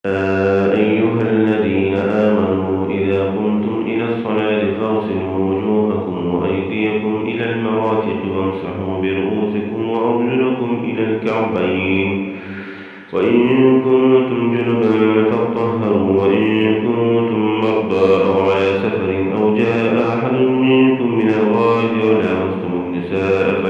أيها الذين آمنوا إذا قمتم إلى الصلاة فاغسلوا وجوهكم وأيديكم إلى المرافق وامسحوا برؤوسكم وأرجلكم إلى الكعبين وإن كنتم جنبا فاطهروا وإن كنتم مرضى أو على سفر أو جاء أحد منكم من الغائط ولامستم النساء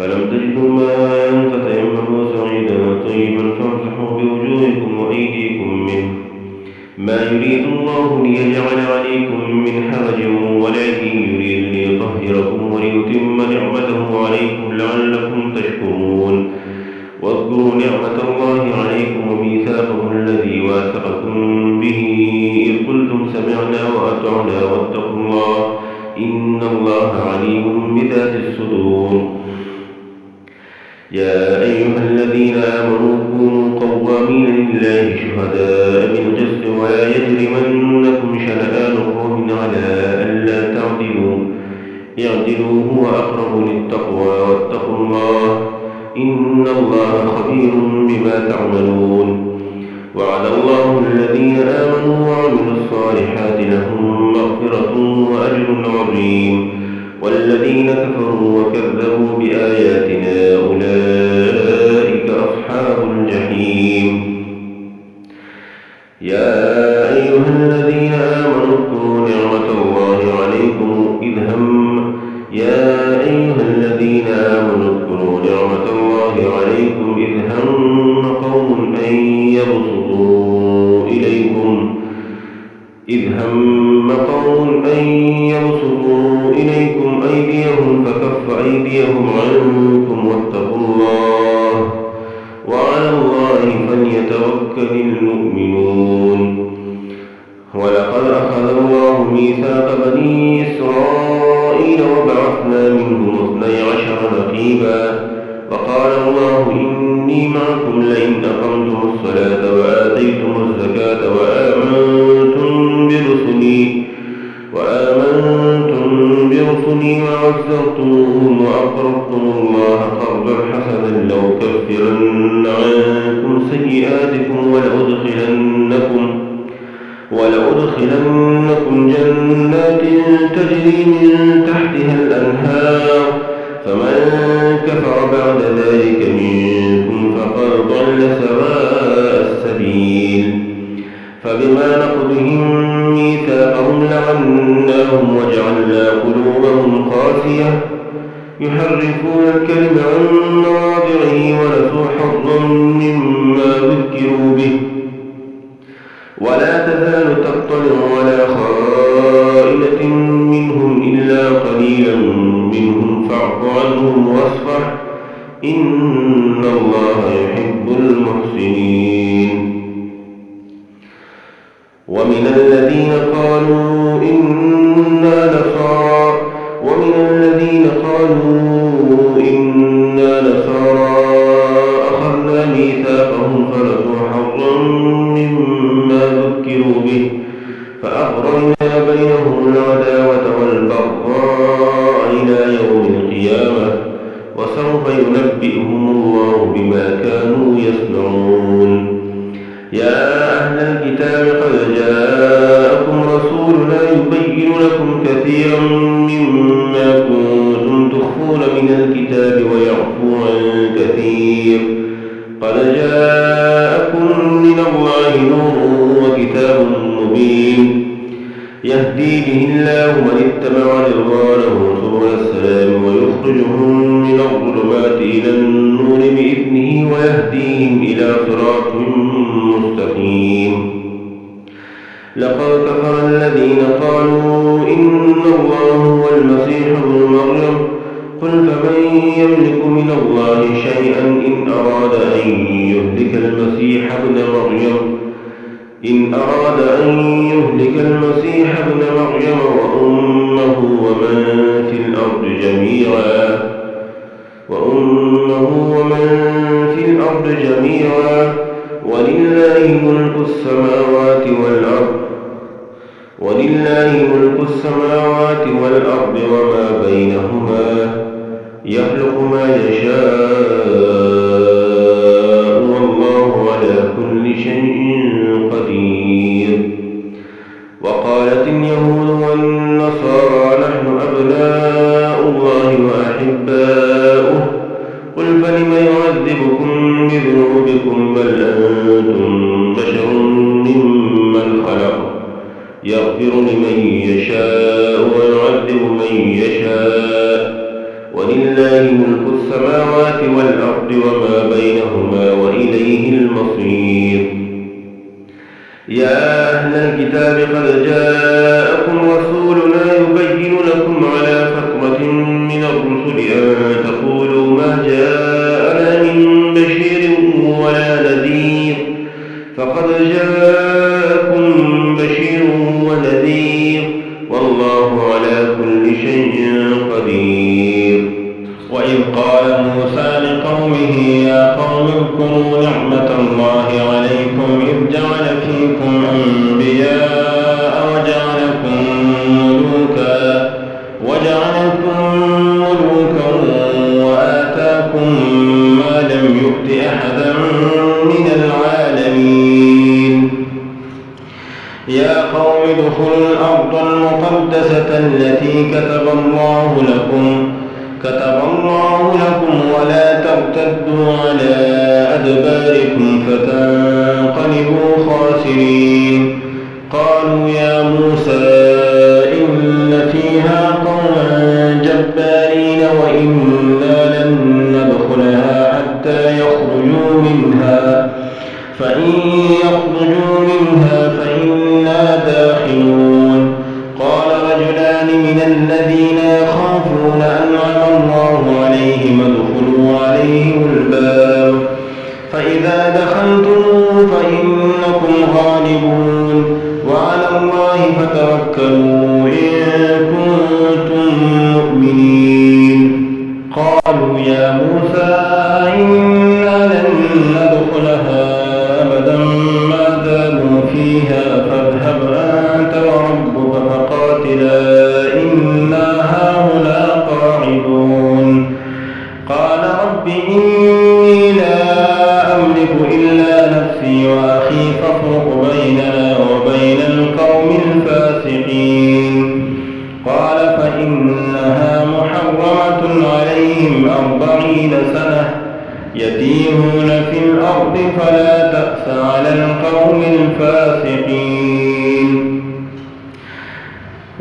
فلم تجدوا ماء فتيمموا صعيدا طيبا فامسحوا بوجوهكم وأيديكم منه ما يريد الله ليجعل عليكم من حرج ولكن يريد ليطهركم وليتم نعمته عليكم لعلكم تشكرون واذكروا نعمة الله عليكم وميثاقه الذي واثقكم به إذ قلتم سمعنا وأطعنا واتقوا الله إن الله عليم بذات الصدور يا أيها الذين آمنوا كونوا قوامين لله شهداء بالقسط ولا يجرمنكم شنآن قوم على ألا تعدلوا اعدلوا هو أقرب للتقوى واتقوا الله إن الله خبير بما تعملون وعد الله الذين آمنوا وعملوا الصالحات لهم مغفرة وأجر عظيم والذين كفروا وكذبوا بآياتنا أولئك أصحاب الجحيم يا أيها الذين آمنوا اذكروا نعمة الله عليكم إذ هم قوم أن يبسطوا إليكم أيديهم فكف أيديهم عنكم واتقوا الله وعلى الله فليتوكل المؤمنون ولقد أخذ الله ميثاق بني إسرائيل وبعثنا منهم 12 نقيبا وقال الله إني معكم لئن أقمتم الصلاة وآتيتم الزكاة وآمنتم برسلي وعزرتموهم وأقرضتم الله قرضا حسنا لأكفرن عنكم سيئاتكم ولأدخلنكم جنات تجري من تحتها الأنهار فمن كفر بعد ذلك منكم فقد ضل سواء السبيل فبما نقضهم ميثاقهم لعناهم وجعلنا قلوبهم قاسية يحرفون الكلم عن مواضعه ونسوا حظا مما ذكروا به ولا تزال تطلع على خائنة منهم إلا قليلا منهم فاعف عنهم واصفح إن الله يحب المحسنين ومن الذين قالوا إنا نصارى أخذنا ميثاقهم فنسوا حظا مما ذكروا به فأغرينا بينهم العداوة والبغضاء إلى يوم القيامة وسوف ينبئهم الله بما كانوا يصنعون يا أهل الكتاب قد جاءكم رسولنا يبين لكم كثيرا مما كنتم تخفون من الكتاب ويعفو عن كثير قد جاءكم من الله نور وكتاب مبين يهدي به الله من اتبع رضوانه سبل السلام ويخرجهم من الظلمات إلى النور بإذنه ويهديهم إلى صراط مستقيم لقد كفر الذين قالوا إن الله هو المسيح ابن مريم قل فمن يملك من الله شيئا إن أراد أن يهلك المسيح ابن مريم وأمه ومن في الأرض جميعا ولله ملك السماوات والأرض وما بينهما يخلق ما يشاء والله بقلوبكم بل أنتم بشر ممن خلق يغفر لمن يشاء ويعذب من يشاء ولله ملك السماوات والأرض وما بينهما وإليه المصير. يا أهل الكتاب قد جاءكم رسولنا يبين لكم على فترة من الرسل أن تقولوا ما جاءنا من بشير ولا نذير فقد جاءكم بشير ونذير والله على كل شيء قدير. وإذ قال موسى لقومه يا قوم اذكروا نعمة الله عليكم إذ جعل فيكم أنبياء وجعلكم ملوكا وآتاكم ما لم يؤت أحدا من العالمين. يا قوم ادخلوا الأرض المقدسة التي كتب الله لكم ولا ترتدوا على أدباركم فتنقلبوا خاسرين. قالوا يا موسى إن فيها قوما جبارين وإنا لن ندخلها حتى يخرجوا منها فإن يخرجوا منها فإنا داخلون. قال رجلان من الذين يخافون أنعم الله عليهم ادخلوا عليهم الباب فإذا دخلتموه فإنكم غالبون وعلى الله فتوكلوا إن كنتم مؤمنين. قالوا يا موسى إنا لن ندخلها أبدا ما داموا فيها فاذهب أنت وربك فقاتلا إنا هاهنا قاعدون. قال رب إني لا أملك إلا نفسي وأخي فافرق بيننا وبين القوم الفاسقين. قال فإنها محرمة عليهم 40 سنة يتيهون في الأرض فلا تأس على القوم الفاسقين.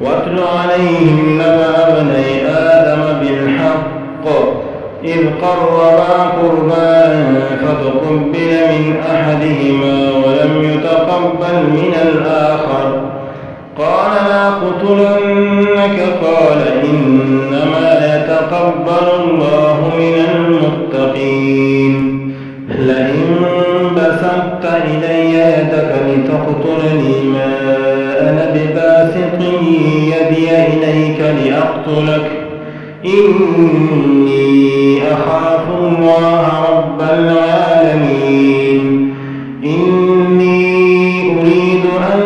واتل عليهم نبأ ابني آدم بالحق إذ قربا قربانا فتقبل من أحدهما ولم يتقبل من الآخر قال لأقتلنك قال إنما يتقبل الله من المتقين. لئن بسطت إلي يدك لتقتلني ما أنا بباسط يدي إليك لأقتلك إني أخاف الله رب العالمين. إني أريد أن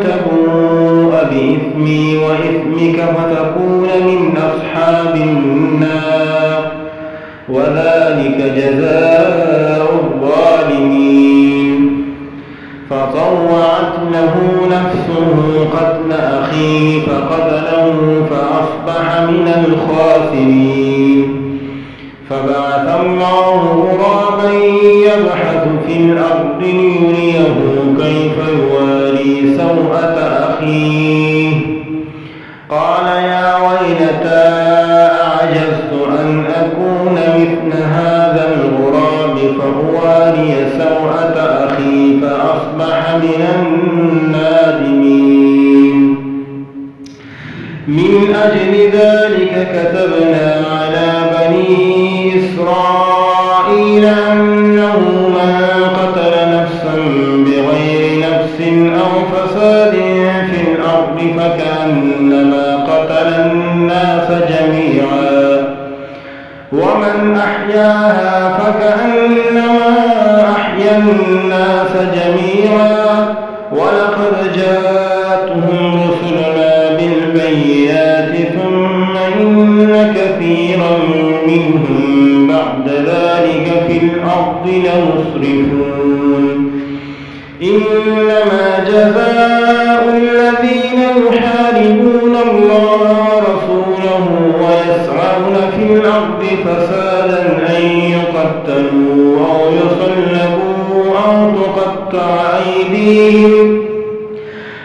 تبوء بإثمي وإثمك فتكون من أصحاب النار وذلك جزاء الظالمين. فطوعت له نفسه قتل أخيه فقتله فأصبح من الخاسرين. فبعث الله غرابا يبحث في الأرض ليريه كيف يواري سوءة أخيه قال يا ويلتى أعجزت أن أكون مثل هذا الغراب فأواري سوءة أخي فأصبح من النادمين. من أجل ذلك كتبنا على بني إسرائيل أنه من قتل نفسا بغير نفس أو فساد في الأرض فكأنما قتل الناس جميعا ومن أحياها فكأنما أحيا الناس جميعا ولقد جاءتهم رسلنا بالبينات ثم إن كثيرا منهم بعد ذلك في الأرض لمسرفون. إنما جزاء الذين يحاربون الله ورسوله ويسعون في الأرض فسادا أن يقتلوا أو يصلبوا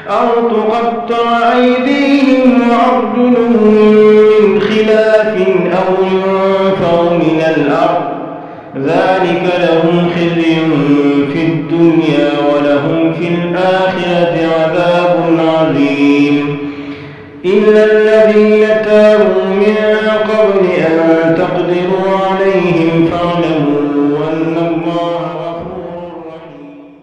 أو تقطع أيديهم وأرجلهم من خلاف أو ينفوا من الأرض ذلك لهم خزي في الدنيا ولهم في الآخرة عذاب عظيم إلا